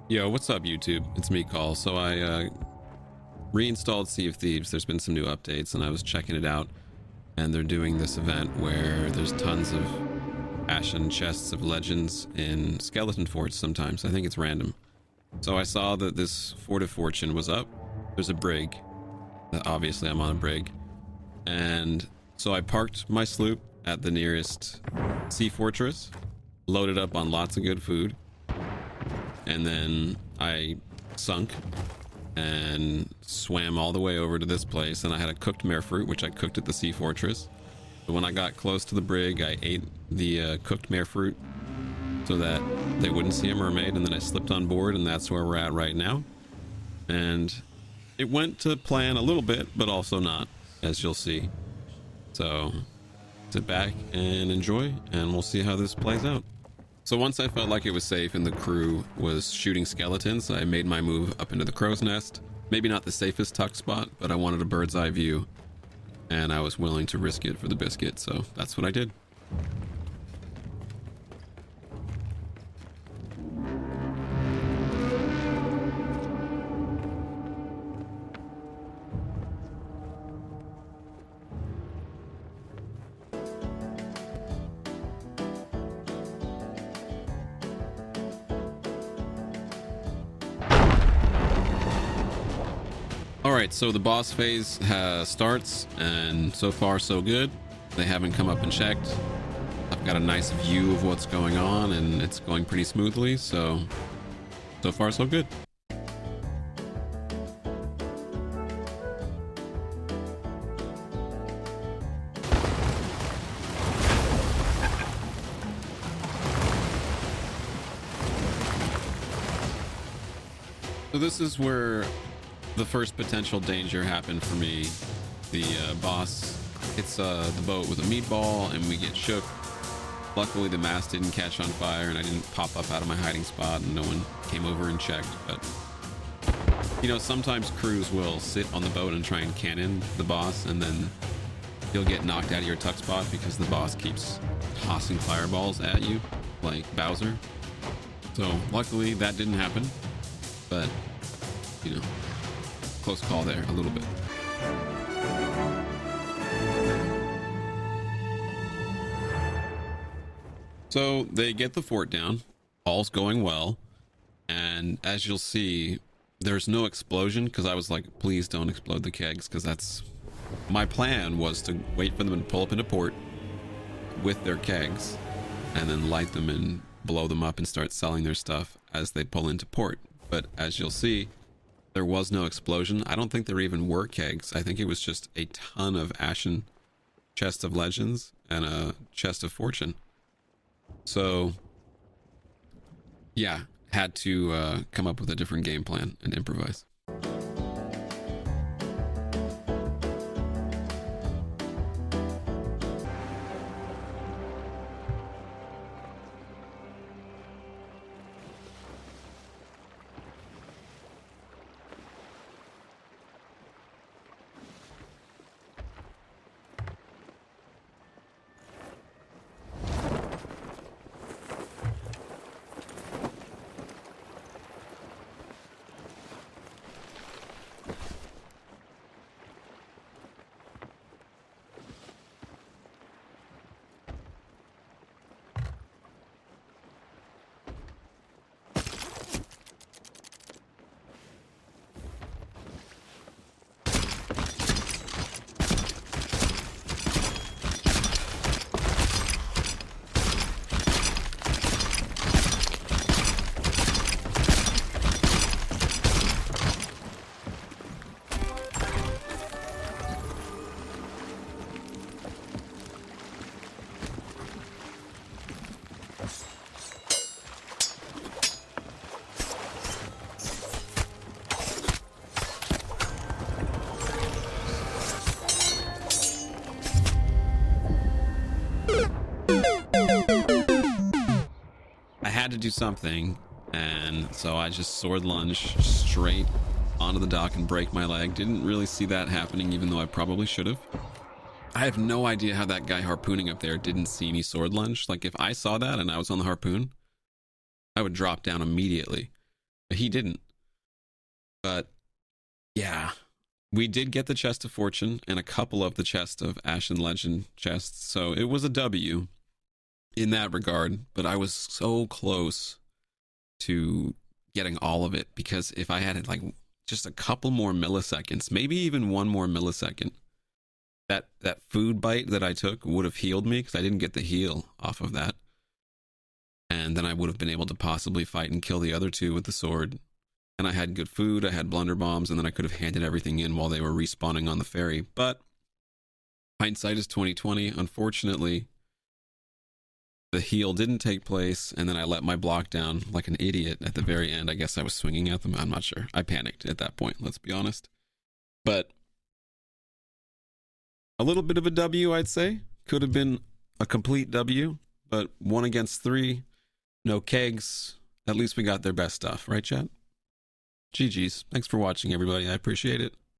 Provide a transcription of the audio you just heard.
Yo, what's up, YouTube? It's me, Call. So I reinstalled Sea of Thieves. There's been some new updates, and I was checking it out. And they're doing this event where there's tons of Ashen chests of legends in skeleton forts sometimes. I think it's random. So I saw that this Fort of Fortune was up. There's a brig. Obviously, I'm on a brig. And so I parked my sloop at the nearest sea fortress, loaded up on lots of good food, and then I sunk and swam all the way over to this place, and I had a cooked mare fruit which I cooked at the sea fortress. But when I got close to the brig, I ate the cooked mare fruit so that they wouldn't see a mermaid, and then I slipped on board, and that's where we're at right now. And it went to plan a little bit, but also not, as you'll see. So sit back and enjoy, and we'll see how this plays out. So once I felt like it was safe and the crew was shooting skeletons, I made my move up into the crow's nest. Maybe not the safest tuck spot, but I wanted a bird's eye view, and I was willing to risk it for the biscuit, so that's what I did. Alright, so the boss phase starts, and so far so good. They haven't come up and checked. I've got a nice view of what's going on, and it's going pretty smoothly, so far so good. So this is where the first potential danger happened for me. The boss hits the boat with a meatball, and we get shook. Luckily, the mast didn't catch on fire, and I didn't pop up out of my hiding spot, and no one came over and checked. But you know, sometimes crews will sit on the boat and try and cannon the boss, and then you'll get knocked out of your tuck spot because the boss keeps tossing fireballs at you like Bowser. So luckily that didn't happen, but you know, close call there a little bit. So they get the fort down, all's going well, and as you'll see, there's no explosion because I was like, please don't explode the kegs, because that's my plan, was to wait for them to pull up into port with their kegs and then light them and blow them up and start selling their stuff as they pull into port. But as you'll see, there was no explosion. I don't think there even were kegs. I think it was just a ton of Ashen chest of legends and a chest of fortune. So yeah, had to come up with a different game plan and improvise. To do something, and so I just sword lunged straight onto the dock and break my leg. Didn't really see that happening, even though I probably should have. I have no idea how that guy harpooning up there didn't see me sword lunge. Like, if I saw that and I was on the harpoon, I would drop down immediately. He didn't. But yeah, we did get the chest of fortune and a couple of the chest of Ashen Legend chests. So it was a W in that regard. But I was so close to getting all of it, because if I had like just a couple more milliseconds, maybe even one more millisecond, that food bite that I took would have healed me, because I didn't get the heal off of that. And then I would have been able to possibly fight and kill the other two with the sword. And I had good food, I had blunder bombs, and then I could have handed everything in while they were respawning on the ferry. But hindsight is 2020. Unfortunately, the heal didn't take place, and then I let my block down like an idiot at the very end. I guess I was swinging at them. I'm not sure. I panicked at that point, let's be honest. But a little bit of a W, I'd say. Could have been a complete W, but 1 against 3, no kegs. At least we got their best stuff, right, chat? GG's. Thanks for watching, everybody. I appreciate it.